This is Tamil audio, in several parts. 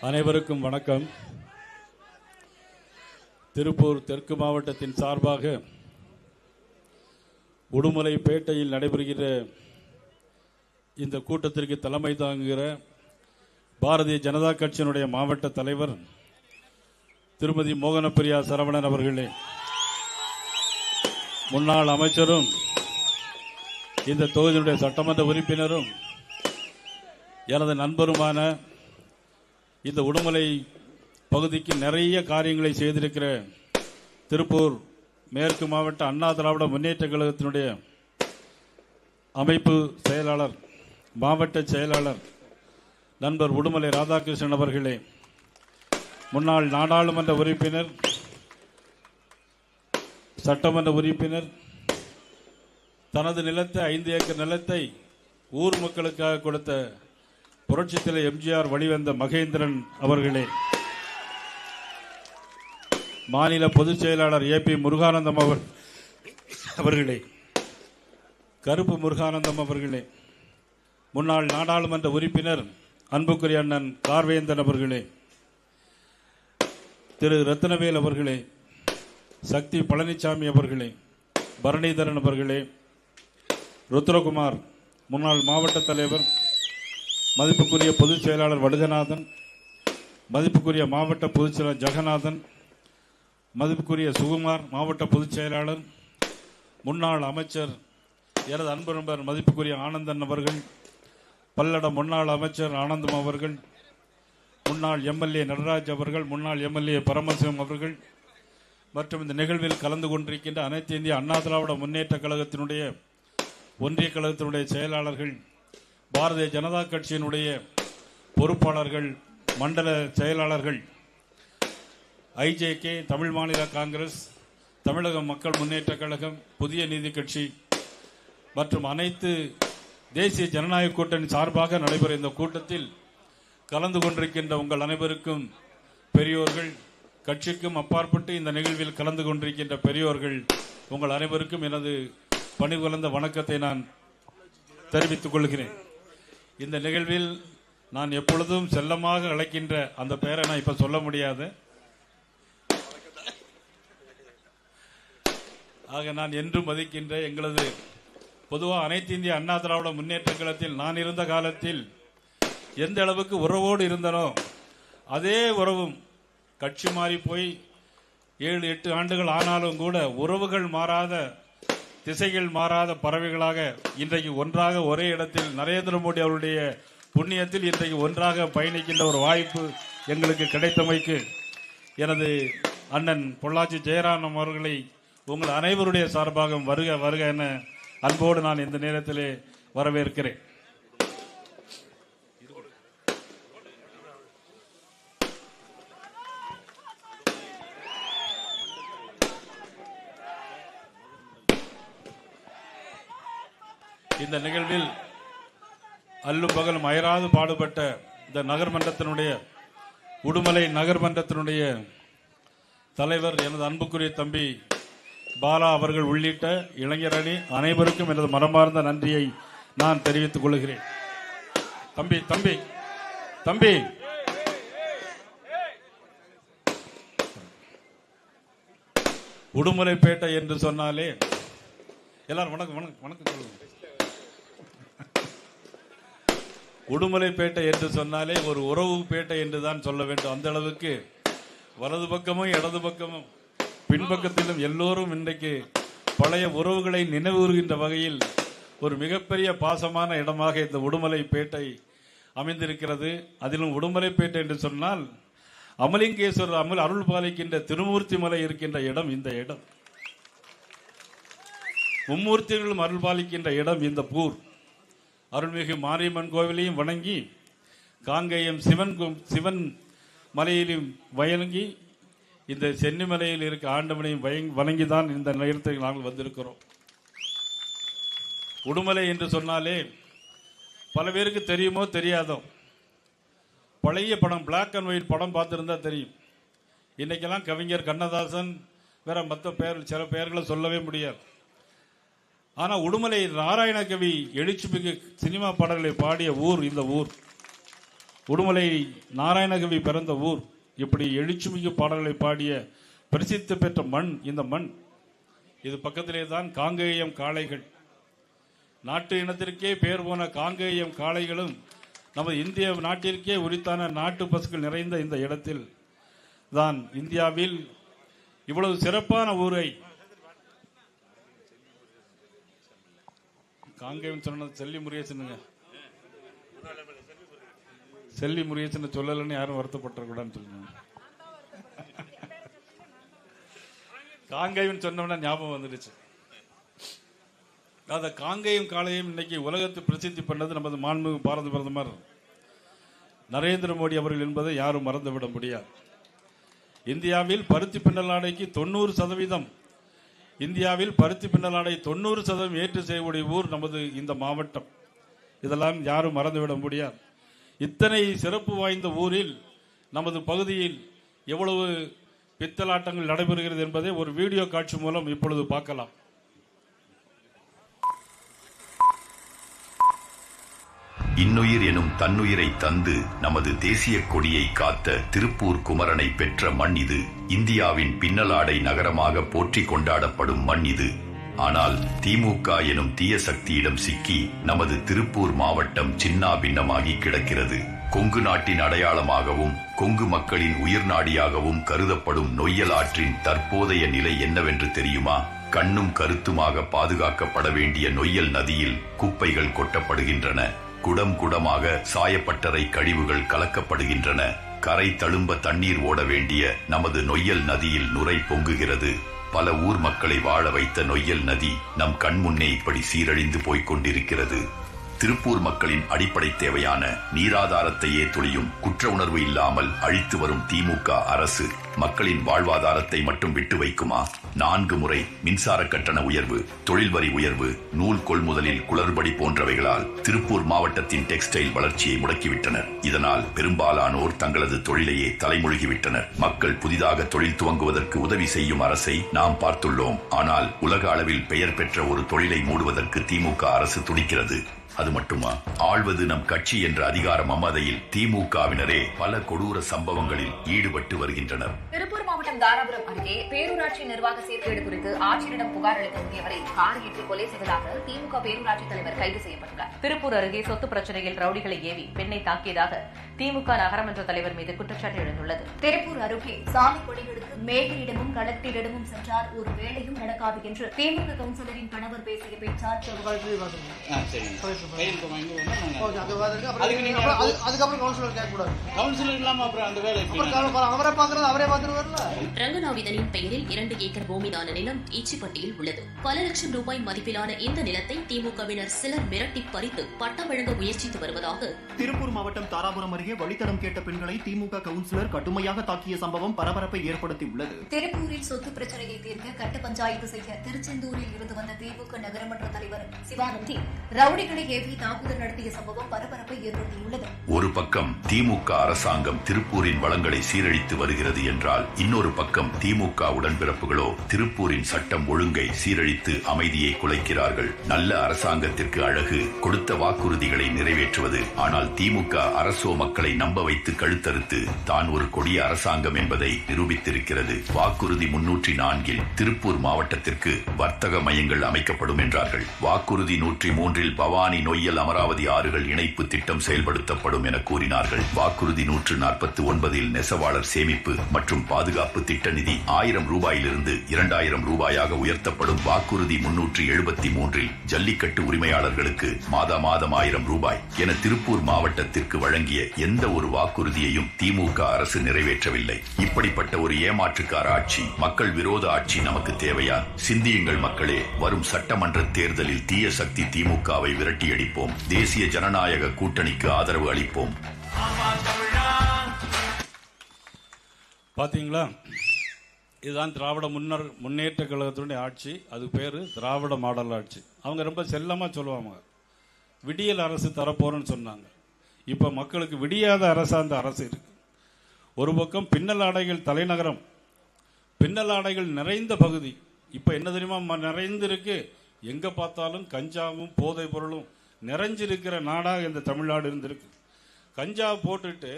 அனைவருக்கும் வணக்கம். திருப்பூர் தெற்கு மாவட்டத்தின் சார்பாக உடுமலைப்பேட்டையில் நடைபெறுகிற இந்த கூட்டத்திற்கு தலைமை தாங்குகிற பாரதிய ஜனதா கட்சியினுடைய மாவட்ட தலைவர் திருமதி மோகனப்பிரியா சரவணன் அவர்களே, முன்னாள் அமைச்சரும் இந்த தொகுதியினுடைய சட்டமன்ற உறுப்பினரும் எனது நண்பருமான இந்த உடுமலை பகுதிக்கு நிறைய காரியங்களை செய்திருக்கிற திருப்பூர் மேற்கு மாவட்ட அண்ணா திராவிட முன்னேற்ற கழகத்தினுடைய அமைப்பு செயலாளர், மாவட்ட செயலாளர் நண்பர் உடுமலை ராதாகிருஷ்ணன் அவர்களே, முன்னாள் நாடாளுமன்ற உறுப்பினர், சட்டமன்ற உறுப்பினர், தனது நிலத்தை 5 ஏக்கர் நிலத்தை ஊர் மக்களுக்காக கொடுத்த புரட்சித் தலைவர் எம்ஜிஆர் வழிவந்த மகேந்திரன் அவர்களே, மாநில பொதுச் செயலாளர் ஏபி முருகானந்தம் அவர்களே, கருப்பு முருகானந்தம் அவர்களே, முன்னாள் நாடாளுமன்ற உறுப்பினர் அன்புக்குரிய அண்ணன் கார்வேந்தன் அவர்களே, திரு ரத்னவேல் அவர்களே, சக்தி பழனிசாமி அவர்களே, பரணிதரன் அவர்களே, ருத்ரகுமார் முன்னாள் மாவட்ட தலைவர், மதிப்புக்குரிய பொதுச் செயலாளர் வடுகநாதன், மதிப்புக்குரிய மாவட்ட பொதுச் செயலாளர் ஜெகநாதன், மதிப்புக்குரிய சுகுமார் மாவட்ட பொதுச் செயலாளர், முன்னாள் அமைச்சர் எனது அன்பு நண்பர் மதிப்புக்குரிய ஆனந்தன் அவர்கள், பல்லடம் முன்னாள் அமைச்சர் ஆனந்தம் அவர்கள், முன்னாள் எம்எல்ஏ நடராஜ் அவர்கள், முன்னாள் எம்எல்ஏ பரமசிவம் அவர்கள் மற்றும் இந்த நிகழ்வில் கலந்து கொண்டிருக்கின்ற அனைத்து இந்திய அண்ணா திராவிட முன்னேற்ற கழகத்தினுடைய ஒன்றிய கழகத்தினுடைய செயலாளர்கள், பாரதிய ஜனதா கட்சியினுடைய பொறுப்பாளர்கள், மண்டல செயலாளர்கள், ஐஜேகே, தமிழ் மாநில காங்கிரஸ், தமிழக மக்கள் முன்னேற்ற கழகம், புதிய நீதி கட்சி மற்றும் அனைத்து தேசிய ஜனநாயக கூட்டணி சார்பாக நடைபெற இந்த கூட்டத்தில் கலந்து கொண்டிருக்கின்ற உங்கள் அனைவருக்கும் பெரியோர்கள், கட்சிக்கும் அப்பாற்பட்டு இந்த நிகழ்வில் கலந்து கொண்டிருக்கின்ற பெரியோர்கள், உங்கள் அனைவருக்கும் எனது பணிவு கலந்த வணக்கத்தை நான் தெரிவித்துக் கொள்கிறேன். இந்த நிகழ்வில் நான் எப்பொழுதும் செல்லமாக அழைக்கின்ற அந்த பெயரை நான் இப்ப சொல்ல முடியாது. ஆக நான் என்றும் மதிக்கின்ற எங்களது பொதுவாக அனைத்து இந்திய அண்ணா திராவிட முன்னேற்ற கழகத்தில் நான் இருந்த காலத்தில் எந்த அளவுக்கு உறவோடு இருந்தனோ அதே உறவும் கட்சி மாறி போய் 7-8 ஆண்டுகள் ஆனாலும் கூட உறவுகள் மாறாத, திசைகள் மாறாத பறவைகளாக இன்றைக்கு ஒன்றாக ஒரே இடத்தில் நரேந்திர மோடி அவருடைய புண்ணியத்தில் இன்றைக்கு ஒன்றாக பயணிக்கின்ற ஒரு வாய்ப்பு எங்களுக்கு கிடைத்தமைக்கு எனது அண்ணன் பொள்ளாச்சி ஜெயராமன் அவர்களை உங்கள் அனைவருடைய சார்பாக வருக வருக என அன்போடு நான் இந்த நேரத்திலே வரவேற்கிறேன். இந்த நிகழ்வில் அல்லும் பகலும் அயராது பாடுபட்ட இந்த நகர்மன்றத்தினுடைய உடுமலை நகர்மன்றத்தினுடைய தலைவர் எனது அன்புக்குரிய தம்பி பாலா அவர்கள் உள்ளிட்ட இளைஞர் அணி அனைவருக்கும் எனது மனமார்ந்த நன்றியை நான் தெரிவித்துக் கொள்கிறேன். தம்பி தம்பி தம்பி உடுமலைப்பேட்டை என்று சொன்னாலே எல்லாரும் வணக்கம் வணக்கம் வணக்கம் சொல்லுங்க. உடுமலைப்பேட்டை என்று சொன்னாலே ஒரு உறவு பேட்டை என்றுதான் சொல்ல வேண்டும். அந்த அளவுக்கு வலது பக்கமும் இடது பக்கமும் பின்பக்கத்திலும் எல்லோரும் இன்றைக்கு பழைய உறவுகளை நினைவுறுகின்ற வகையில் ஒரு மிகப்பெரிய பாசமான இடமாக இந்த உடுமலைப்பேட்டை அமைந்திருக்கிறது. அதிலும் உடுமலைப்பேட்டை என்று சொன்னால் அமலிங்கேஸ்வரர் அருள் பாலிக்கின்ற திருமூர்த்தி மலை இருக்கின்ற இடம் இந்த இடம். மும்மூர்த்திகளும் அருள் பாலிக்கின்ற இடம் இந்த பூர். அருள்மிகு மாரியம்மன் கோவிலையும் வணங்கி, காங்கேயம் சிவன் மலையிலும் வணங்கி, இந்த சென்னிமலையில் இருக்க ஆண்டவனையும் வணங்கிதான் இந்த நேரத்தில் நாங்கள் வந்திருக்கிறோம். உடுமலை என்று சொன்னாலே பல பேருக்கு தெரியுமோ தெரியாதோ, பழைய படம் பிளாக் அண்ட் ஒயிட் படம் பார்த்திருந்தா தெரியும். இன்னைக்கெல்லாம் கவிஞர் கண்ணதாசன் வேற மற்ற சில பெயர்களை சொல்லவே முடியாது. ஆனா உடுமலை நாராயண கவி எழுச்சிமிகு சினிமா பாடல்களை பாடிய ஊர் இந்த ஊர். உடுமலை நாராயணகவி பிறந்த ஊர். இப்படி எழுச்சிமிகு பாடல்களை பாடிய பிரசித்தி பெற்ற மண் இந்த மண். இது பக்கத்திலே தான் காங்கேயம் காளைகள். நாட்டு இனத்திற்கே பெயர் போன காங்கேயம் காளைகளும் நமது இந்திய நாட்டிற்கே உரித்தான நாட்டு பசுக்கள் நிறைந்த இந்த இடத்தில் தான் இந்தியாவில் இவ்வளவு சிறப்பான ஊரை காங்கேயம் சொன்னது செல்லி முருகேசனுங்க. செல்லி முருகேசன் சொல்லலன்னு யாரும் வருத்தப்பட்டக்கூடாதுன்னு சொல்லுங்க. காங்கேயம் சொன்னோம்னா ஞாபகம் வந்துடுச்சு. அந்த காங்கேயம் காளையும் இன்னைக்கு உலகத்து பிரசித்தி பண்ணது நமது மாண்புமிகு பாரத பிரதமர் நரேந்திர மோடி அவர்கள் என்பதை யாரும் மறந்துவிட முடியாது. இந்தியாவில் பருத்தி பின்னலாடைக்கு 90%, இந்தியாவில் பருத்தி பின்னலாடை 90% ஏற்று செய்யக்கூடிய ஊர் நமது இந்த மாவட்டம். இதெல்லாம் யாரும் மறந்துவிட முடியாது. இத்தனை சிறப்பு வாய்ந்த ஊரில் நமது பகுதியில் எவ்வளவு பித்தலாட்டங்கள் நடைபெறுகிறது என்பதை ஒரு வீடியோ காட்சி மூலம் இப்பொழுது பார்க்கலாம். இன்னுயிர் எனும் தன்னுயிரை தந்து நமது தேசிய கொடியை காத்த திருப்பூர் குமரனை பெற்ற மண் இது. இந்தியாவின் பின்னலாடை நகரமாக போற்றி கொண்டாடப்படும் மண் இது. ஆனால் திமுக எனும் தீய சக்தியிடம் சிக்கி நமது திருப்பூர் மாவட்டம் சின்னா பின்னமாகி கிடக்கிறது. கொங்கு நாட்டின் அடையாளமாகவும் கொங்கு மக்களின் உயிர் நாடியாகவும் கருதப்படும் நொய்யல் ஆற்றின் தற்போதைய நிலை என்னவென்று தெரியுமா? கண்ணும் கருத்துமாக பாதுகாக்கப்பட வேண்டிய நொய்யல் நதியில் குப்பைகள் கொட்டப்படுகின்றன. குடம் குடமாக சாயப்பட்டறை கழிவுகள் கலக்கப்படுகின்றன. கரை தழும்ப தண்ணீர் ஓட வேண்டிய நமது நொய்யல் நதியில் நுரை பொங்குகிறது. பல ஊர் மக்களை வாழ வைத்த நொய்யல் நதி நம் கண்முன்னே இப்படி சீரழிந்து போய்க் கொண்டிருக்கிறது. திருப்பூர் மக்களின் அடிப்படை தேவையான நீராதாரத்தையே துளியும் குற்ற உணர்வு இல்லாமல் அழித்து வரும் திமுக அரசு மக்களின் வாழ்வாதாரத்தை மட்டும் விட்டு வைக்குமா? 4 முறை மின்சார கட்டண உயர்வு, தொழில் வரி உயர்வு, நூல் கொள்முதலில் குளறுபடி போன்றவைகளால் திருப்பூர் மாவட்டத்தின் டெக்ஸ்டைல் வளர்ச்சியை முடக்கிவிட்டனர். இதனால் பெரும்பாலானோர் தங்களது தொழிலையே தலைமொழிகிவிட்டனர். மக்கள் புதிதாக தொழில் துவங்குவதற்கு உதவி செய்யும் அரசை நாம் பார்த்துள்ளோம். ஆனால் உலக அளவில் பெயர் பெற்ற ஒரு தொழிலை மூடுவதற்கு திமுக அரசு துடிக்கிறது. அது மட்டுமா, ஆள்வது நம் கட்சி என்ற அதிகார மமதையில் திமுகவினரே பல கொடூர சம்பவங்களில் ஈடுபட்டு வருகின்றனர். திருப்பூர் மாவட்டம் தாராபுரம் அருகே பேரூராட்சி நிர்வாக சீர்கேடு குறித்து ஆட்சியரிடம் புகார் அளிக்க முயவரை கார் ஏற்றி கொலை செய்ததாக திமுக பேரூராட்சி தலைவர் கைது செய்யப்பட்டுள்ளார். திருப்பூர் அருகே சொத்து பிரச்சனையில் ரவுடிகளை ஏவி பெண்ணை தாக்கியதாக திமுக நகரமன்ற தலைவர் மீது குற்றச்சாட்டு எழுந்துள்ளது. திருப்பூர் அருகே சாமி கொடிகளுக்கு மேயரிடமும் கலெக்டரிடமும் சென்றார், ஒரு வேலையும் நடக்காது என்று திமுக கவுன்சிலரின் கணவர் பேசிய பேச்சார் ரங்கநாவிதனின் பெயரில் 2 ஏக்கர் பூமிதான நிலம் ஈச்சிப்பட்டியில் உள்ளது. பல லட்சம் ரூபாய் மதிப்பிலான இந்த நிலத்தை திமுகவினர் சிலர் மிரட்டி பறித்து பட்டம் வழங்க முயற்சித்து வருவதாக திருப்பூர் மாவட்டம் தாராபுரம் அருகே வழித்தடம் கேட்ட பெண்களை திமுக கவுன்சிலர் கடுமையாக தாக்கிய சம்பவம் பரபரப்பை ஏற்படுத்தியுள்ளது. திருப்பூரில் சொத்து பிரச்சனையை தீர்க்க கட்ட பஞ்சாயத்து செய்ய திருச்செந்தூரில் இருந்து வந்த திமுக நகரமன்ற தலைவர் சிவானந்தி ரவுடிகளை ஏவி தாக்குதல் நடத்திய சம்பவம் பரபரப்பை ஏற்படுத்தியுள்ளது. ஒரு பக்கம் திமுக அரசாங்கம் திருப்பூரின் வளங்களை சீரழித்து வருகிறது என்றால், இன்னொரு பக்கம் திமுக உடன்பிறப்புகளோ திருப்பூரின் சட்டம் ஒழுங்கை சீரழித்து அமைதியை குலைக்கிறார்கள். நல்ல அரசாங்கத்திற்கு அழகு கொடுத்த வாக்குறுதிகளை நிறைவேற்றுவது. ஆனால் திமுக அரசோ மக்களை நம்ப வைத்து கழுத்தறுத்து தான் ஒரு கொடிய அரசாங்கம் என்பதை நிரூபித்திருக்கிறது. வாக்குறுதி 304 திருப்பூர் மாவட்டத்திற்கு வர்த்தக மையங்கள் அமைக்கப்படும் என்றார்கள். வாக்குறுதி 103 பவானி நொய்யல் அமராவதி ஆறுகள் இணைப்பு திட்டம் செயல்படுத்தப்படும் என கூறினார்கள். வாக்குறுதி 149 நெசவாளர் சேமிப்பு மற்றும் பாதுகாப்பு திட்ட நிதி 1000 ரூபாயிலிருந்து 2000 ரூபாயாக உயர்த்தப்படும். வாக்குறுதி 373 ஜல்லிக்கட்டு உரிமையாளர்களுக்கு மாதம் 1000 ரூபாய் என திருப்பூர் மாவட்டத்திற்கு வழங்கிய எந்த ஒரு வாக்குறுதியையும் திமுக அரசு நிறைவேற்றவில்லை. இப்படிப்பட்ட ஒரு ஏமாற்றுக்கார ஆட்சி, மக்கள் விரோத ஆட்சி நமக்கு தேவையா? சிந்தியுங்கள் மக்களே. வரும் சட்டமன்ற தேர்தலில் தீய சக்தி திமுகவை விரட்டியடிப்போம். தேசிய ஜனநாயக கூட்டணிக்கு ஆதரவு அளிப்போம். பாத்தீங்களா, இதுதான் திராவிட முன்னேற்ற கழகத்தினுடைய ஆட்சி. அது பேரு திராவிட மாடல் ஆட்சி. அவங்க ரொம்ப செல்லமா சொல்லுவாங்க, விடியல் அரசு தரப்போறேன்னு சொன்னாங்க. இப்ப மக்களுக்கு விடியாத அரசு அந்த அரசு இருக்கு. ஒரு பக்கம் பின்னல் ஆடைகள் தலைநகரம், பின்னல் ஆடைகள் நிறைந்த பகுதி. இப்ப என்ன தெரியுமா நிறைந்திருக்கு? எங்க பார்த்தாலும் கஞ்சாவும் போதை பொருளும் நிறைஞ்சிருக்கிற நாடாக இந்த தமிழ்நாடு இருந்திருக்கு. கஞ்சா போட்டுட்டு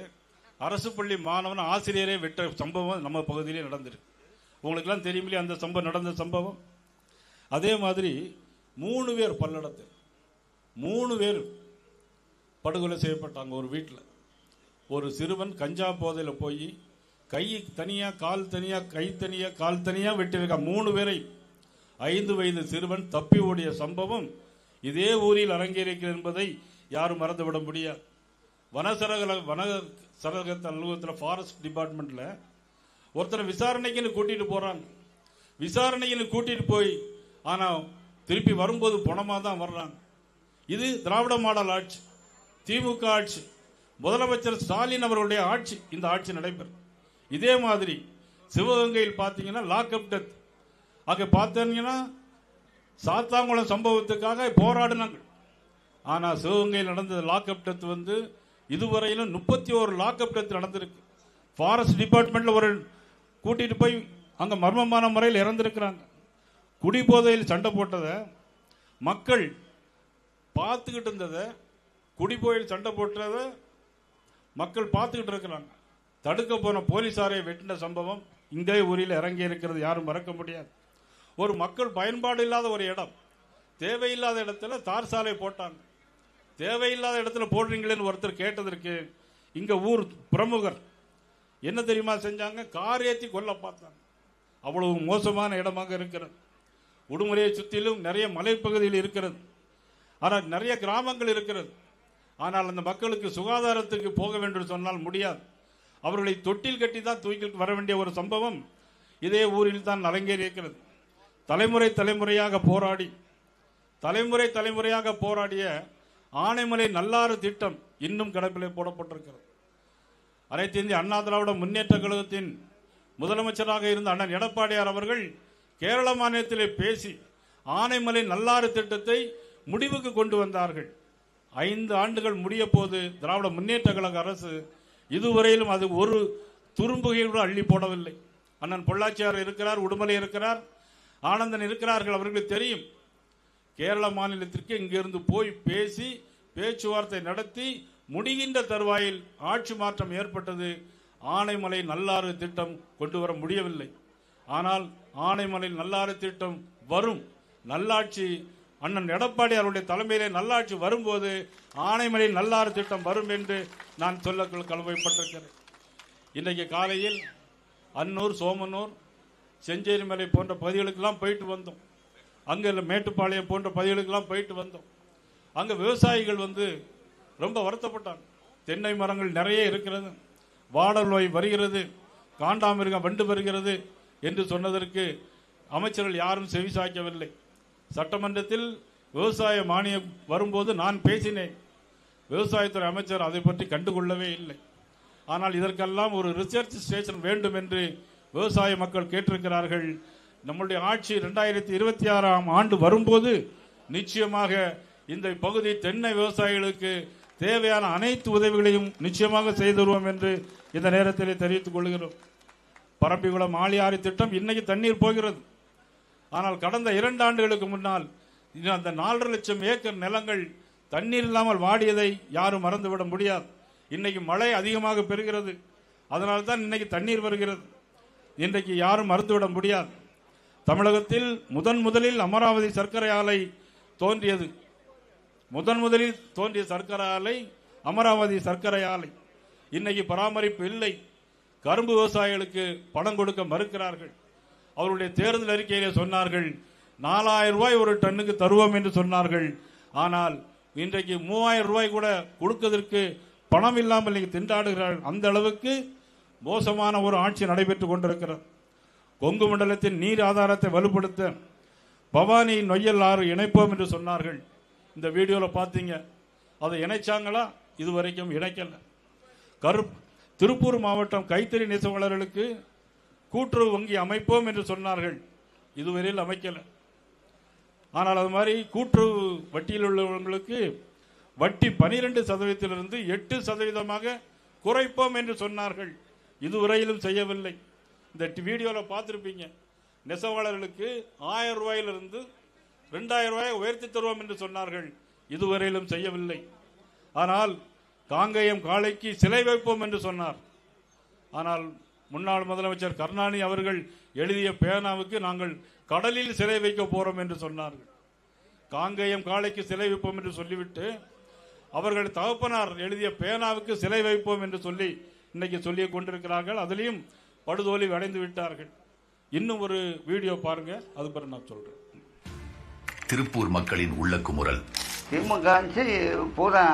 அரசு பள்ளி மாணவன் ஆசிரியரே வெட்ட சம்பவம் நம்ம பகுதியிலே நடந்திருக்கு. உங்களுக்கெல்லாம் தெரியுமில்லையா அந்த சம்பவம் நடந்த சம்பவம்? அதே மாதிரி 3 பேர் பல்லடத்தில் 3 பேர் படுகொலை செய்யப்பட்டாங்க ஒரு வீட்டில். ஒரு சிறுவன் கஞ்சா போதையில் போய் கை தனியா கால் தனியா கை தனியா கால் தனியா வெட்டியிருக்கான் 3 பேரை. 5 வயது சிறுவன் தப்பி ஓடிய சம்பவம் இதே ஊரில் அரங்கேறிக்கிறது என்பதை யாரும் மறந்துவிட முடியாது. வன சரக அலுவலகத்தில் ஃபாரஸ்ட் டிபார்ட்மெண்ட்ல ஒருத்தரை விசாரணைக்குன்னு கூட்டிட்டு போறாங்க. விசாரணைக்குன்னு கூட்டிட்டு போய் ஆனா திருப்பி வரும்போது பணமா தான் வர்றாங்க. இது திராவிட மாடல் ஆட்சி, திமுக ஆட்சி, முதலமைச்சர் ஸ்டாலின் அவர்களுடைய ஆட்சி. இந்த ஆட்சி நடைபெறும். இதே மாதிரி சிவகங்கையில் பார்த்தீங்கன்னா லாக்அப் டெத். அங்கே பார்த்தீங்கன்னா சாத்தாங்குளம் சம்பவத்துக்காக போராடினாங்க. ஆனால் சிவகங்கையில் நடந்த லாக்அப் டெத் வந்து இதுவரையிலும் 31 லாக்அப் டெத் நடந்திருக்கு. ஃபாரஸ்ட் டிபார்ட்மெண்ட்ல ஒரு கூட்டிட்டு போய் அங்க மர்மமான முறையில் இறந்திருக்கிறாங்க. குடிபோதையில் சண்டை போட்டதை மக்கள் பார்த்துக்கிட்டு இருந்ததை, குடிபோதையில் சண்டை போட்டதை மக்கள் பார்த்துக்கிட்டு இருக்கிறாங்க. தடுக்க போன போலீசாரை வெட்டின சம்பவம் இங்கே ஊரில் இறங்கி இருக்கிறது, யாரும் மறக்க முடியாது. ஒரு மக்கள் பயன்பாடு இல்லாத ஒரு இடம், தேவையில்லாத இடத்துல தார் சாலை போட்டாங்க. தேவையில்லாத இடத்துல போடுறீங்களேன்னு ஒருத்தர் கேட்டதற்கு இங்க ஊர் பிரமுகர் என்ன தெரியுமா செஞ்சாங்க? கார் ஏற்றி கொல்ல பார்த்தாங்க. அவ்வளவு மோசமான இடமாக இருக்கிறது. உடுமலையை சுற்றிலும் நிறைய மலைப்பகுதியில் இருக்கிறது, ஆனால் நிறைய கிராமங்கள் இருக்கிறது. ஆனால் அந்த மக்களுக்கு சுகாதாரத்துக்கு போக வேண்டும் சொன்னால் முடியாது. அவர்களை தொட்டில் கட்டி தான் தூக்கி வர வேண்டிய ஒரு சம்பவம் இதே ஊரில் தான் அரங்கேறி இருக்கிறது. தலைமுறையாக போராடிய ஆனைமலை நல்லாறு திட்டம் இன்னும் கிடப்பிலே போடப்பட்டிருக்கிறது. அனைத்து இந்திய அண்ணா திராவிட முன்னேற்ற கழகத்தின் முதலமைச்சராக இருந்த அண்ணன் எடப்பாடியார் அவர்கள் கேரள மாநிலத்திலே பேசி ஆனைமலை நல்லாறு திட்டத்தை முடிவுக்கு கொண்டு வந்தார்கள். 5 ஆண்டுகள் முடிய போது திராவிட முன்னேற்ற கழக அரசு இதுவரையிலும் அது ஒரு துரும்புகை கூட அள்ளி போடவில்லை. அண்ணன் பொள்ளாச்சியார் இருக்கிறார், உடுமலை இருக்கிறார், ஆனந்தன் இருக்கிறார்கள். அவர்களுக்கு தெரியும். கேரள மாநிலத்திற்கு இங்கிருந்து போய் பேசி பேச்சுவார்த்தை நடத்தி முடிகின்ற தருவாயில் ஆட்சி மாற்றம் ஏற்பட்டது. ஆனைமலை நல்லாறு திட்டம் கொண்டு வர முடியவில்லை. ஆனால் ஆனைமலை நல்லாறு திட்டம் வரும். நல்லாட்சி அண்ணன் எடப்பாடி அவருடைய தலைமையிலே நல்லாட்சி வரும்போது ஆனைமலை நல்லாறு திட்டம் வரும் என்று நான் சொல்ல கடமைப்பட்டிருக்கிறேன். இன்றைக்கு காலையில் அன்னூர், சோமனூர், செஞ்சேரிமலை போன்ற பகுதிகளுக்கெல்லாம் போயிட்டு வந்தோம். அங்கே மேட்டுப்பாளையம் போன்ற பகுதிகளுக்கெல்லாம் போயிட்டு வந்தோம். அங்கே விவசாயிகள் வந்து ரொம்ப வருத்தப்பட்டாங்க. தென்னை மரங்கள் நிறைய இருக்கிறது, வாடல் நோய் வருகிறது, காண்டாமிருகம் வண்டு வருகிறது என்று சொன்னதற்கு அமைச்சர்கள் யாரும் செவிசாய்க்கவில்லை. சட்டமன்றத்தில் விவசாய மானியம் வரும்போது நான் பேசினேன். விவசாயத்துறை அமைச்சர் அதை பற்றி கண்டுகொள்ளவே இல்லை. ஆனால் இதற்கெல்லாம் ஒரு ரிசர்ச் ஸ்டேஷன் வேண்டும் என்று விவசாய மக்கள் கேட்டிருக்கிறார்கள். நம்முடைய ஆட்சி 2026ஆம் ஆண்டு வரும்போது நிச்சயமாக இந்த பகுதி தென்னை விவசாயிகளுக்கு தேவையான அனைத்து உதவிகளையும் நிச்சயமாக செய்து வருவோம் என்று இந்த நேரத்தில் தெரிவித்துக் கொள்கிறோம். பரம்பிக்குளம் ஆழியாறு திட்டம் இன்னைக்கு தண்ணீர் போகிறது. ஆனால் கடந்த 2 ஆண்டுகளுக்கு முன்னால் அந்த 4.5 லட்சம் ஏக்கர் நிலங்கள் தண்ணீர் இல்லாமல் வாடியதை யாரும் மறந்துவிட முடியாது. இன்னைக்கு மழை அதிகமாக பெறுகிறது, அதனால்தான் இன்னைக்கு தண்ணீர் வருகிறது. இன்றைக்கு யாரும் மறந்துவிட முடியாது. தமிழகத்தில் முதலில் அமராவதி சர்க்கரை ஆலை தோன்றியது. முதலில் தோன்றிய சர்க்கரை ஆலை அமராவதி சர்க்கரை ஆலை. இன்னைக்கு பராமரிப்பு இல்லை. கரும்பு விவசாயிகளுக்கு பணம் கொடுக்க மறுக்கிறார்கள். அவருடைய தேர்தல் அறிக்கையிலே சொன்னார்கள் 4000 ரூபாய் ஒரு டன்னுக்கு தருவோம் என்று சொன்னார்கள். ஆனால் இன்றைக்கு 3000 ரூபாய் கூட கொடுப்பதற்கு பணம் இல்லாமல் இன்னைக்கு திண்டாடுகிறார்கள். அந்த அளவுக்கு மோசமான ஒரு ஆட்சி நடைபெற்றுக் கொண்டிருக்கிறது. கொங்கு மண்டலத்தின் நீர் ஆதாரத்தை வலுப்படுத்த பவானி நொய்யல் ஆறு இணைப்போம் என்று சொன்னார்கள். இந்த வீடியோவில் பார்த்தீங்க. அதை இணைச்சாங்களா? இதுவரைக்கும் இணைக்கல. திருப்பூர் மாவட்டம் கைத்தறி நெசவாளர்களுக்கு கூட்டுறவு வங்கி அமைப்போம் என்று சொன்னார்கள். இதுவரையில் அமைக்கல. ஆனால் அது மாதிரி கூட்டுறவு வட்டியில் உள்ளவர்களுக்கு வட்டி 12% 8% குறைப்போம் என்று சொன்னார்கள். இதுவரையிலும் செய்யவில்லை. இந்த வீடியோவில் பார்த்துருப்பீங்க. நெசவாளர்களுக்கு 1000 ரூபாயிலிருந்து 2000 ரூபாயை உயர்த்தி தருவோம் என்று சொன்னார்கள். இதுவரையிலும் செய்யவில்லை. ஆனால் காங்கேயம் காளைக்கு சிலை வைப்போம் என்று சொன்னார். ஆனால் முன்னாள் முதலமைச்சர் கருணாநிதி அவர்கள் எழுதிய பேனாவுக்கு நாங்கள் கடலில் சிலை வைக்க போறோம் என்று சொன்னார்கள். காங்கேயம் காளைக்கு சிலை வைப்போம் என்று சொல்லிவிட்டு அவர்கள் தகப்பனார் எழுதிய பேனாவுக்கு சிலை வைப்போம் என்று சொல்லி இன்னைக்கு சொல்லிக் கொண்டிருக்கிறார்கள். அதிலையும் படுதோல்வி அடைந்து விட்டார்கள். இன்னும் ஒரு வீடியோ பாருங்க, அது பிறகு நான் சொல்றேன். திருப்பூர் மக்களின் உள்ள குமுறல். திமுக ஆட்சி பூரா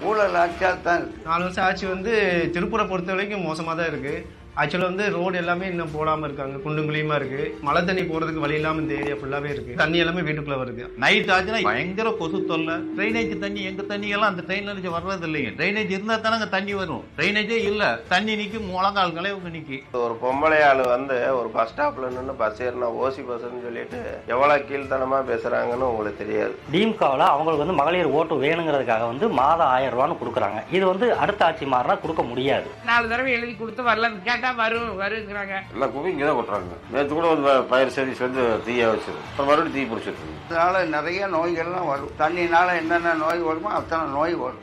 ஊழல் ஆட்சியாக தான் இருக்கு. 4 வருஷம் ஆட்சி வந்து திருப்பூரை பொறுத்த வரைக்கும் மோசமாக தான் இருக்கு. ஆக்சுவலாக வந்து ரோடு எல்லாமே இன்னும் போடாமல் இருக்காங்க, குண்டும் குழியுமா இருக்கு. மழை தண்ணி போறதுக்கு வழி இல்லாமல் இந்த ஏரியா ஃபுல்லாவே இருக்கு. தண்ணி எல்லாமே வீட்டுக்குள்ள வருது. நைட் ஆச்சுன்னா பயங்கர கொசு தொல்லை. ட்ரைனேஜ் தண்ணி எங்க தண்ணி எல்லாம் அந்த ட்ரெயின்ல வர்றது இல்லைங்க. ட்ரைனேஜ் இருந்தா தானே அங்க தண்ணி வரும். ட்ரைனேஜே இல்ல, தண்ணி நிக்கும், முழங்கால் கலைவுக்கு நிக்கி. ஒரு பொம்பளை ஆள் வந்து ஒரு பஸ் ஸ்டாப்ல நின்று பஸ் ஏறினா ஓசி பஸ்ன்னு சொல்லிட்டு எவ்வளவு கீழ்த்தனமா பேசுறாங்கன்னு உங்களுக்கு தெரியாது. திமுகவில் அவங்களுக்கு வந்து மகளிர் ஓட்டு வேணுங்கிறதுக்காக வந்து மாதம் 1000 ரூபான்னு கொடுக்குறாங்க. இது வந்து அடுத்த ஆட்சி மாறினா கொடுக்க முடியாது. 4 தடவை எழுதி கொடுத்து வரலன்னு கேட்டா வரும் எல்லாம் குப்பை இங்கே தான் கொட்டுறாங்க. நேற்று கூட வந்து ஃபயர் சர்வீஸ் வந்து தீய வச்சிருக்கு, அப்புறம் மறுபடியும் தீ பிடிச்சிருக்கு. அதனால நிறைய நோய்கள்லாம் வரும். தண்ணினால என்னென்ன நோய் வருமோ அத்தனை நோய் வரும்.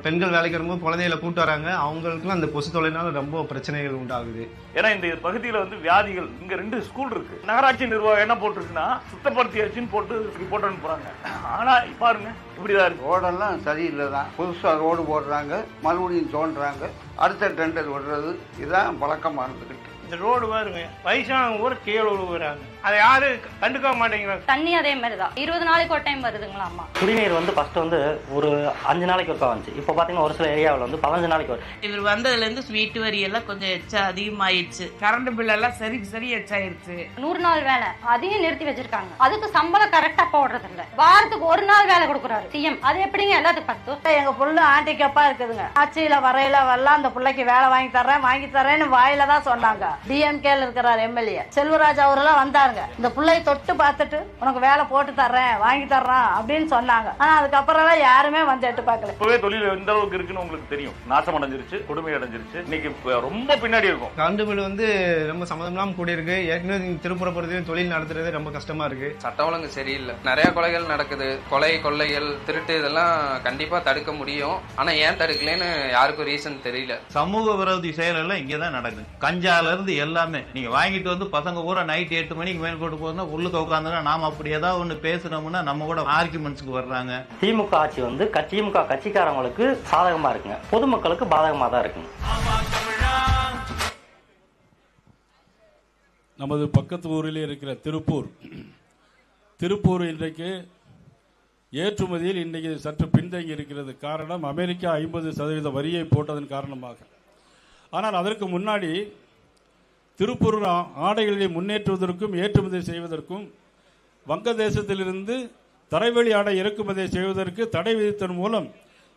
பெண்கள் வேலைக்கு வரும்போது குழந்தைகளை கூட்டு வராங்க, அவங்களுக்குலாம் அந்த கொசு தொலைனால ரொம்ப பிரச்சனைகள் உண்டாகுது. ஏன்னா இந்த பகுதியில வந்து வியாதிகள், இங்க 2 ஸ்கூல் இருக்கு. நகராட்சி நிர்வாகம் என்ன போட்டிருக்குன்னா சுத்தப்படுத்தியாச்சுன்னு போட்டு அனுப்புறாங்க. ஆனா பாருங்க இப்படிதான் இருக்கு. ரோடெல்லாம் சரியில்லை தான். புதுசாக ரோடு போடுறாங்க, மறுபடியும் தோன்றாங்க, அடுத்த டெண்டர் விடுறது, இதுதான் பழக்கமாக இருந்துக்கிட்டு. இந்த ரோடு பாருங்க, வயசானவங்க கூட கீழே விழுவுறாங்க. அதை யாரு கண்டுக்க மாட்டேங்கிறாங்க. தண்ணி அதே மாதிரிதான் 20 நாளைக்கு ஒரு டைம் வருதுங்களாமா. குடிநீர் வந்து ஃபர்ஸ்ட் வந்து ஒரு 5 நாளைக்கு ஒருக்கா வந்துச்சு. இப்போ பார்த்தீங்கன்னா ஒரு சில ஏரியாவில் வந்து 15 நாளைக்கு வரும். இவர் வந்ததுல இருந்து ஸ்வீட் வரி எல்லாம் கொஞ்சம் எச்சா அதிகமாயிடுச்சு. கரண்ட் பில் எல்லாம் சரி எச்சாயிருச்சு. 100 நாள் வேலை அதையும் நிறுத்தி வச்சிருக்காங்க. அதுக்கு சம்பளம் கரெக்டா போடுறது இல்ல. வாரத்துக்கு 1 நாள் வேலை கொடுக்குறாரு சிஎம். அது எப்படிங்க எல்லாத்துக்கும் பத்து? எங்க புள்ள ஆண்டிக்கப்பா இருக்குதுங்க. ஆட்சியில வரையில வரலாம், அந்த பிள்ளைக்கு வேலை வாங்கி தரேன்னு வாயில தான் சொன்னாங்க. டிஎம்கேல இருக்கிறார் எம்எல்ஏ செல்வராஜ் அவரெல்லாம் வந்தாருங்க. இந்த பிள்ளையை தொட்டு பார்த்துட்டு உனக்கு வேலை போட்டு தர்றேன், வாங்கி தர்றேன் அப்படின்னு சொன்னாங்க. ஆனா அதுக்கப்புறம் எல்லாம் யாருமே வந்து எட்டு பார்க்கல. இப்பவே தொழில் எந்த அளவுக்கு இருக்குன்னு உங்களுக்கு தெரியும். நாசம் அடைஞ்சிருச்சு, கொடுமை அடைஞ்சிருச்சு. இன்னைக்கு ரொம்ப பின்னாடி இருக்கும். கரண்ட் பில் வந்து ரொம்ப சம்மந்தம் இல்லாமல் கூடி இருக்கு. ஏற்கனவே திருப்பூரை பொறுத்தவரைக்கும் தொழில் நடத்துறது ரொம்ப கஷ்டமா இருக்கு. சட்ட ஒழுங்கு சரியில்லை, நிறைய கொலைகள் நடக்குது. கொலை, கொள்ளைகள், திருட்டு இதெல்லாம் கண்டிப்பா தடுக்க முடியும். ஆனா ஏன் தடுக்கலன்னு யாருக்கும் ரீசன் தெரியல. சமூக விரோதி செயல் எல்லாம் இங்கதான் நடக்குது. கஞ்சால இருந்து எல்லாமே நீங்க வாங்கிட்டு வந்து பசங்க பூரா நைட் 8 மணிக்கு மேல் கொண்டு போனா உள்ளுக்கு உட்காந்துனா நாம அப்படி ஏதாவது ஒண்ணு பேசுனோம்னா நம்ம கூட ஆர்குமெண்ட்ஸ்க்கு வர்றாங்க. திமுக ஆட்சி வந்து திமுக கட்சிக்காரங்களுக்கு சாதகமா இருக்குங்க, பொதுமக்களுக்கு பாதகமா தான் இருக்குங்க. நமது பக்கத்து ஊரிலே இருக்கிற திருப்பூர் இன்றைக்கு ஏற்றுமதியில் இன்றைக்கு சற்று பின்தங்கி இருக்கிறது. காரணம் அமெரிக்கா 50% வரியை போட்டதன் காரணமாக. ஆனால் அதற்கு முன்னாடி திருப்பூர் ஆடைகளை முன்னேற்றுவதற்கும் ஏற்றுமதி செய்வதற்கும் வங்கதேசத்திலிருந்து தரைவழி ஆடை இறக்குமதி செய்வதற்கு தடை விதித்ததன் மூலம்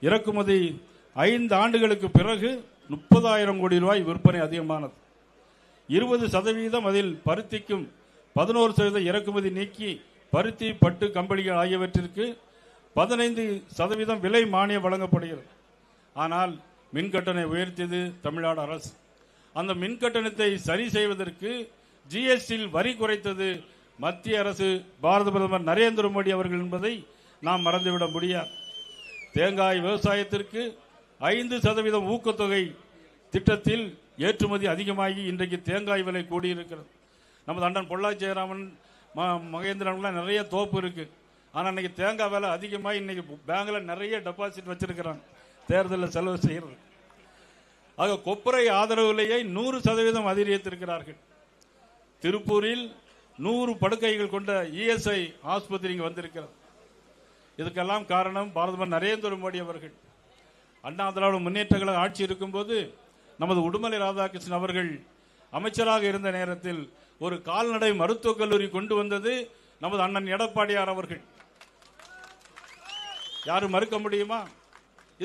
இறக்குமதி 5 ஆண்டுகளுக்கு பிறகு 30,000 கோடி ரூபாய் விற்பனை அதிகமானது. 20% அதில் பருத்திக்கும் 11% இறக்குமதி நீக்கி பருத்தி, பட்டு, கம்பளிகள் ஆகியவற்றிற்கு 15% விலை மானியம் வழங்கப்படுகிறது. ஆனால் மின்கட்டணை உயர்த்தியது தமிழ்நாடு அரசு. அந்த மின்கட்டணத்தை சரி செய்வதற்கு ஜிஎஸ்டியில் வரி குறைத்தது மத்திய அரசு, பாரத பிரதமர் நரேந்திர மோடி அவர்கள் என்பதை நாம் மறந்துவிட முடியாது. தேங்காய் விவசாயத்திற்கு 5% ஊக்கத்தொகை திட்டத்தில் ஏற்றுமதி அதிகமாகி இன்றைக்கு தேங்காய் விலை கூடியிருக்கிறது. நமது அண்ணன் பொள்ளாச்சி ஜெயராமன், மகேந்திரன்லாம் நிறைய தோப்பு இருக்கு. ஆனால் இன்னைக்கு தேங்காய் விலை அதிகமாகி இன்னைக்கு பேங்க்ல நிறைய டெபாசிட் வச்சிருக்கிறாங்க, தேர்தலில் செலவு செய்யறது. ஆக கொப்பரை ஆதரவு விலையை 100% அதிகரித்திருக்கிறார்கள். திருப்பூரில் 100 படுக்கைகள் கொண்ட இஎஸ்ஐ ஆஸ்பத்திரி இங்கு வந்திருக்கிறது. இதுக்கெல்லாம் காரணம் பிரதமர் நரேந்திர மோடி அவர்கள். அண்ணா திராவிட முன்னேற்ற கழக ஆட்சி இருக்கும்போது நமது உடுமலை ராதாகிருஷ்ணன் அவர்கள் அமைச்சராக இருந்த நேரத்தில் ஒரு கால்நடை மருத்துவக் கல்லூரி கொண்டு வந்தது நமது அண்ணன் எடப்பாடியார் அவர்கள். யாரும் மறுக்க முடியுமா?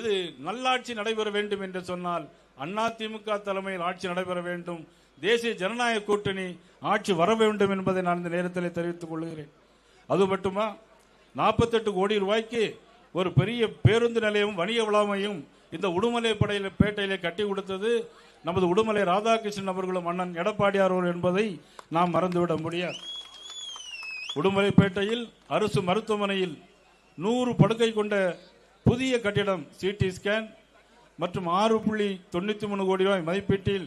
இது நல்லாட்சி நடைபெற வேண்டும் என்று சொன்னால் அதிமுக தலைமையில் ஆட்சி நடைபெற வேண்டும், தேசிய ஜனநாயக கூட்டணி ஆட்சி வர வேண்டும் என்பதை நான் இந்த நேரத்தில் தெரிவித்துக் கொள்கிறேன். அது மட்டுமா, 48 கோடி ரூபாய்க்கு ஒரு பெரிய பேருந்து நிலையம், வணிக வளாகமையும் இந்த உடுமலை பேட்டையிலே கட்டி கொடுத்தது நமது உடுமலை ராதாகிருஷ்ணன் அவர்களும் அண்ணன் எடப்பாடியார் என்பதை நாம் மறந்துவிட முடியாது. உடுமலைப்பேட்டையில் அரசு மருத்துவமனையில் 100 படுக்கை கொண்ட புதிய கட்டிடம், சிடி ஸ்கேன், மற்றும் 6.93 கோடி ரூபாய் மதிப்பீட்டில்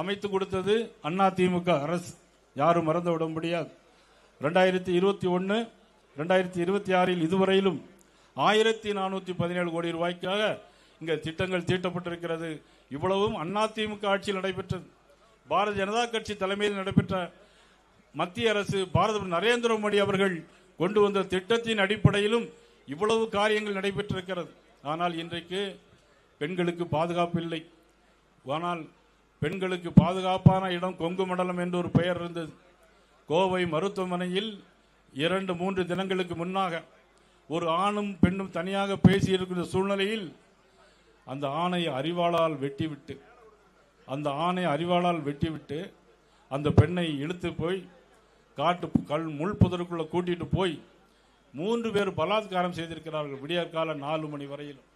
அமைத்து கொடுத்தது அதிமுக அரசு. யாரும் மறந்துவிட முடியாது. 2021 2026 இதுவரையிலும் 1417 கோடி ரூபாய்க்காக இங்க திட்டங்கள் தீட்டப்பட்டிருக்கிறது. இவ்வளவும் அதிமுக ஆட்சியில் நடைபெற்றது. பாரதிய ஜனதா கட்சி தலைமையில் நடைபெற்ற மத்திய அரசு பாரத நரேந்திர மோடி அவர்கள் கொண்டு வந்த திட்டத்தின் அடிப்படையிலும் இவ்வளவு காரியங்கள் நடைபெற்றிருக்கிறது. ஆனால் இன்றைக்கு பெண்களுக்கு பாதுகாப்பு இல்லை. ஆனால் பெண்களுக்கு பாதுகாப்பான இடம் கொங்கு மண்டலம் என்று ஒரு பெயர் இருந்தது. கோவை மருத்துவமனையில் 2-3 தினங்களுக்கு முன்னாக ஒரு ஆணும் பெண்ணும் தனியாக பேசியிருக்கிற சூழ்நிலையில் அந்த ஆணை அரிவாளால் வெட்டிவிட்டு அந்த பெண்ணை இழுத்து போய் முள் புதருக்குள்ள கூட்டிட்டு போய் 3 பேர் பலாத்காரம் செய்திருக்கிறார்கள். விடியற்கால 4 மணி வரையிலும்.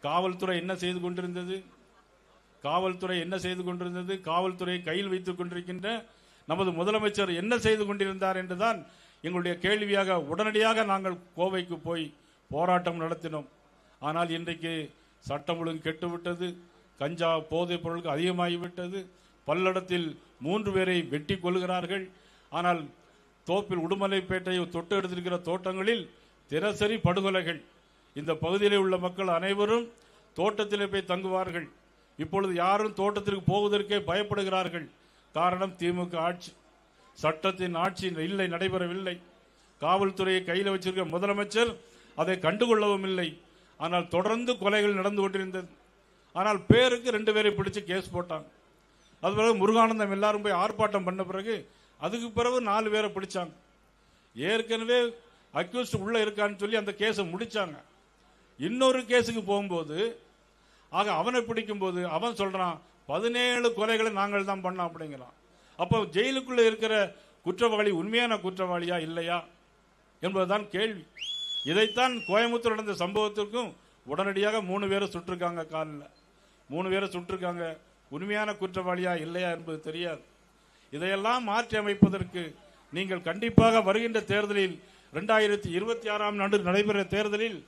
காவல்துறை என்ன செய்து கொண்டிருந்தது? காவல்துறையை கையில் வைத்துக் கொண்டிருக்கின்ற நமது முதலமைச்சர் என்ன செய்து கொண்டிருந்தார் என்றுதான் எங்களுடைய கேள்வியாக உடனடியாக நாங்கள் கோவைக்கு போய் போராட்டம் நடத்தினோம். ஆனால் இன்றைக்கு சட்டம் ஒழுங்கு கெட்டுவிட்டது. கஞ்சா போதைப் பொருளுக்கு அதிகமாகிவிட்டது. பல்லடத்தில் 3 பேரை வெட்டி கொள்கிறார்கள். ஆனால் தோப்பில் உடுமலைப்பேட்டையை தொட்டு எடுத்திருக்கிற தோட்டங்களில் தினசரி படுகொலைகள். இந்த பகுதியில் உள்ள மக்கள் அனைவரும் தோட்டத்திலே போய் தங்குவார்கள். இப்பொழுது யாரும் தோட்டத்திற்கு போவதற்கே பயப்படுகிறார்கள். காரணம் திமுக ஆட்சி. சட்டத்தின் ஆட்சி இல்லை, நடைபெறவில்லை. காவல்துறையை கையில் வச்சிருக்க முதலமைச்சர் அதை கண்டுகொள்ளவும் இல்லை. ஆனால் தொடர்ந்து கொலைகள் நடந்து கொண்டிருந்தது. ஆனால் பேருக்கு 2 பேரை பிடிச்சு கேஸ் போட்டாங்க. அது பிறகு முருகானந்தம் எல்லாரும் போய் ஆர்ப்பாட்டம் பண்ண பிறகு அதுக்கு பிறகு 4 பேரை பிடிச்சாங்க. ஏற்கனவே அக்யூஸ்ட் உள்ள இருக்கான்னு சொல்லி அந்த கேஸை முடிச்சாங்க. இன்னொரு கேஸுக்கு போகும்போது அவனை பிடிக்கும் போது அவன் சொல்றான் 17 கொலைகளை நாங்கள் தான் பண்ணோம் அப்படிங்கிறான். அப்போ ஜெயிலுக்குள்ள இருக்கிற குற்றவாளி உண்மையான குற்றவாளியா இல்லையா என்பதுதான் கேள்வி. இதைத்தான் கோயம்புத்தூர் நடந்த சம்பவத்திற்கும் உடனடியாக 3 பேரை சுட்டிருக்காங்க. காலில் 3 பேரை சுட்டிருக்காங்க. உண்மையான குற்றவாளியா இல்லையா என்பது தெரியாது. இதையெல்லாம் மாற்றி அமைப்பதற்கு நீங்கள் கண்டிப்பாக வருகின்ற தேர்தலில் 2026ஆம் ஆண்டு நடைபெற தேர்தலில்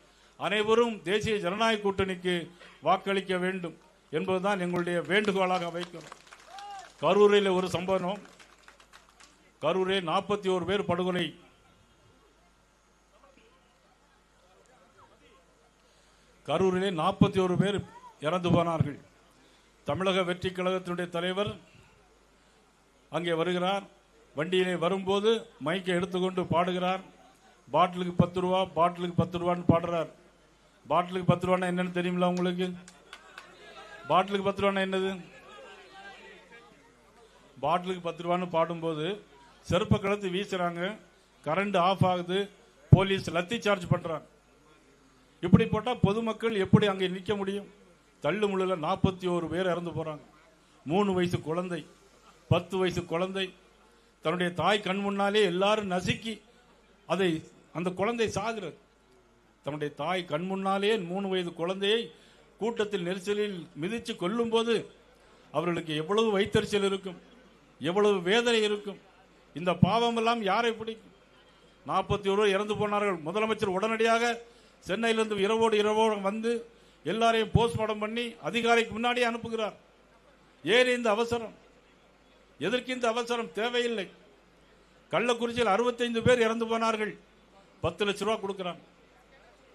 அனைவரும் தேசிய ஜனநாயக கூட்டணிக்கு வாக்களிக்க வேண்டும் என்பதுதான் எங்களுடைய வேண்டுகோளாக வைக்கிறோம். கரூரில் ஒரு சம்பவம். கரூரில் 41 பேர் படுகொலை. கரூரிலே 41 பேர் இறந்து போனார்கள். தமிழக வெற்றி கழகத்தினுடைய தலைவர் அங்கே வருகிறார். வண்டியிலே வரும்போது மைக்கை எடுத்துக்கொண்டு பாடுகிறார். பாட்டிலுக்கு 10 ரூபா, பாட்டிலுக்கு 10 ரூபான்னு பாடுறார். பாட்டிலுக்கு 10 ரூபான்னா என்னன்னு தெரியுங்களா உங்களுக்கு? பாட்டிலுக்கு 10 ரூபான்னா என்னது? பாட்டிலுக்கு 10 ரூபான்னு பாடும்போது செருப்பை கலத்து வீசுறாங்க. கரண்ட் ஆஃப் ஆகுது. போலீஸ் லத்தி சார்ஜ் பண்றாங்க. இப்படி போட்டா பொதுமக்கள் எப்படி அங்கே நிற்க முடியும்? தள்ளு முள்ளுல 41 பேர் இறந்து போறாங்க. 3 வயசு குழந்தை, 10 வயசு குழந்தை தன்னுடைய தாய் கண் முன்னாலே எல்லாரும் நசுக்கி அதை அந்த குழந்தை சாகிறது. தன்னுடைய தாய் கண் முன்னாலே 3 வயது குழந்தையை கூட்டத்தில் நெரிசலில் மிதித்து கொல்லும் போது அவர்களுக்கு எவ்வளவு வைத்தறிச்சல் இருக்கும், எவ்வளவு வேதனை இருக்கும். இந்த பாவம் எல்லாம் யாரை பிடிக்கும்? 41 இறந்து போனார்கள். முதலமைச்சர் உடனடியாக சென்னையிலிருந்து இரவோடு வந்து எல்லாரையும் போஸ்ட்மார்ட்டம் பண்ணி அதிகாரிக்கு முன்னாடியே அனுப்புகிறார். ஏன் இந்த அவசரம்? எதற்கு இந்த அவசரம்? தேவையில்லை. கள்ளக்குறிச்சியில் 65 பேர் இறந்து போனார்கள். 10 லட்சம் ரூபாய் கொடுக்கிறாங்க.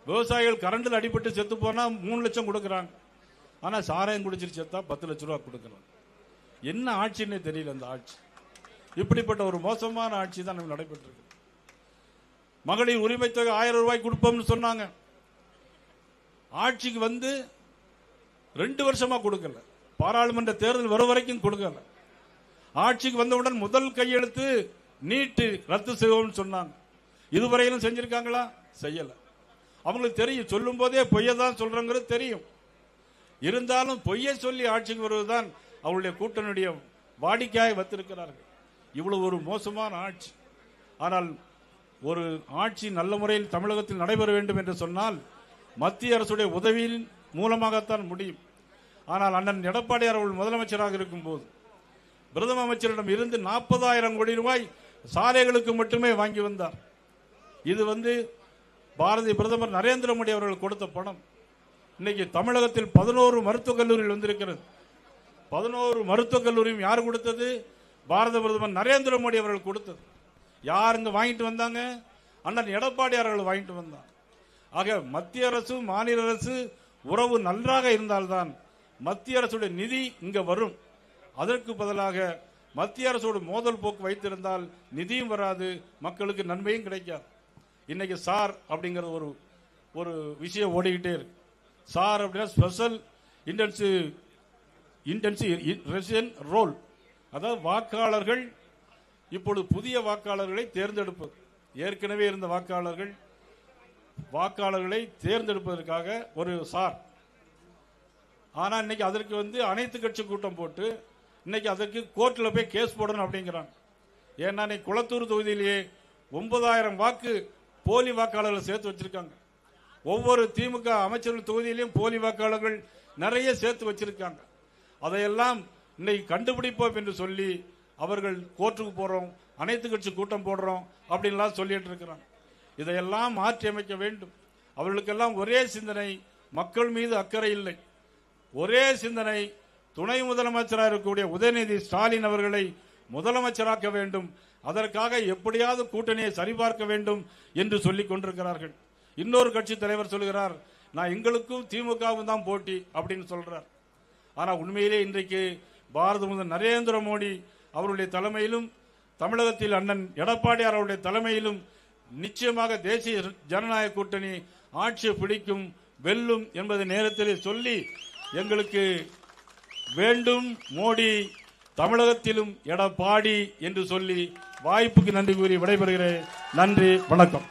விவசாயிகள் கரண்டில் அடிபட்டு செத்து போனா 3 லட்சம் கொடுக்கிறாங்க. ஆனா சாராயம் குடிச்சிட்டு செத்தா 10 லட்சம் ரூபாய் கொடுக்கிறாங்க. என்ன ஆட்சின்னே தெரியல அந்த ஆட்சி. இப்படிப்பட்ட ஒரு மோசமான ஆட்சி தான் நம்ம நடைபெற்றிருக்கு. மகளிர் உரிமை தொகை 1000 ரூபாய் கொடுப்போம்னு சொன்னாங்க. ஆட்சிக்கு வந்து 2 வருஷமா கொடுக்கல. பாராளுமன்ற தேர்தல் வரும் வரைக்கும் கொடுக்கல. ஆட்சிக்கு வந்தவுடன் முதல் கையெழுத்து நீட்டு ரத்து செய்வோம்னு சொன்னாங்க. இதுவரையிலும் செஞ்சிருக்காங்களா? செய்யல. அவங்களுக்கு தெரியும், சொல்லும் போதே பொய்யை தான் சொல்றாங்கிறது தெரியும். இருந்தாலும் பொய்யை சொல்லி ஆட்சிக்கு வருவதுதான் அவருடைய கூட்டணியுடைய வாடிக்கையாய் வைத்திருக்கிறார்கள். இவ்வளவு ஒரு மோசமான ஆட்சி. ஆனால் ஒரு ஆட்சி நல்ல முறையில் தமிழகத்தில் நடைபெற வேண்டும் என்று சொன்னால் மத்திய அரசுடைய உதவியின் மூலமாகத்தான் முடியும். ஆனால் அண்ணன் எடப்பாடியார் அவர்கள் முதலமைச்சராக இருக்கும் போது பிரதம அமைச்சரிடம் இருந்து 40,000 கோடி ரூபாய் சாலைகளுக்கு மட்டுமே வாங்கி வந்தார். இது பாரதிய பிரதமர் நரேந்திர மோடி அவர்கள் கொடுத்த பணம். இன்னைக்கு தமிழகத்தில் 11 மருத்துவக் கல்லூரிகள் வந்திருக்கிறது. 11 மருத்துவக் கல்லூரியும் யார் கொடுத்தது? பாரத பிரதமர் நரேந்திர மோடி அவர்கள் கொடுத்தது. யார் இங்க வாங்கிட்டு வந்தாங்க? அண்ணன் எடப்பாடி அவர்கள் வாங்கிட்டு வந்தார். ஆக மத்திய அரசு மாநில அரசு உறவு நன்றாக இருந்தால்தான் மத்திய அரசுடைய நிதி இங்க வரும். அதற்கு பதிலாக மத்திய அரசோடு மோதல் போக்கு வைத்திருந்தால் நிதியும் வராது, மக்களுக்கு நன்மையும் கிடைக்காது. இன்னைக்கு சார் அப்படிங்கிற ஒரு விஷயம் ஓடிக்கிட்டே இருக்கு. சார் அப்படின்னா ஸ்பெஷல் இன்டென்சிவ் ரோல், அதாவது வாக்காளர்கள் இப்பொழுது புதிய வாக்காளர்களை தேர்ந்தெடுப்பது. ஏற்கனவே இருந்த வாக்காளர்களை தேர்ந்தெடுப்பதற்காக ஒரு சார். ஆனா இன்னைக்கு அதற்கு அனைத்து கட்சி கூட்டம் போட்டு இன்னைக்கு அதற்கு கோர்ட்டில் போய் கேஸ் போடணும் அப்படிங்கிறாங்க. ஏன்னா இன்னைக்கு குளத்தூர் தொகுதியிலேயே 9000 வாக்கு போலி வாக்காளர்கள் சேர்த்து வச்சிருக்காங்க. ஒவ்வொரு திமுக அமைச்சர்கள் தொகுதியிலையும் போலி வாக்காளர்கள் நிறைய சேர்த்து வச்சிருக்காங்க. அதையெல்லாம் இன்னைக்கு கண்டுபிடிப்போம் என்று சொல்லி அவர்கள் கோர்ட்டுக்கு போறோம், அனைத்து கட்சி கூட்டம் போடுறோம் அப்படின்லாம் சொல்லிட்டு இருக்கிறாங்க. இதையெல்லாம் மாற்றி அமைக்க வேண்டும். அவர்களுக்கெல்லாம் ஒரே சிந்தனை, மக்கள் மீது அக்கறை இல்லை. ஒரே சிந்தனை, துணை முதலமைச்சராக இருக்கக்கூடிய உதயநிதி ஸ்டாலின் அவர்களை முதலமைச்சராக்க வேண்டும், அதற்காக எப்படியாவது கூட்டணியை சரிபார்க்க வேண்டும் என்று சொல்லிக் கொண்டிருக்கிறார்கள். இன்னொரு கட்சி தலைவர் சொல்கிறார், நான் எங்களுக்கும் திமுகவும் தான் போட்டி அப்படின்னு சொல்றார். ஆனா உண்மையிலே இன்றைக்கு பாரத பிரதமர் நரேந்திர மோடி அவருடைய தலைமையிலும் தமிழகத்தில் அண்ணன் எடப்பாடி அவருடைய தலைமையிலும் நிச்சயமாக தேசிய ஜனநாயக கூட்டணி ஆட்சியை பிடிக்கும், வெல்லும் என்பதை நேரத்தில் சொல்லி எங்களுக்கு வேண்டும் மோடி, தமிழகத்திலும் எடப்பாடி என்று சொல்லி வாய்ப்புக்கு நன்றி கூறி விடைபெறுகிறேன். நன்றி, வணக்கம்.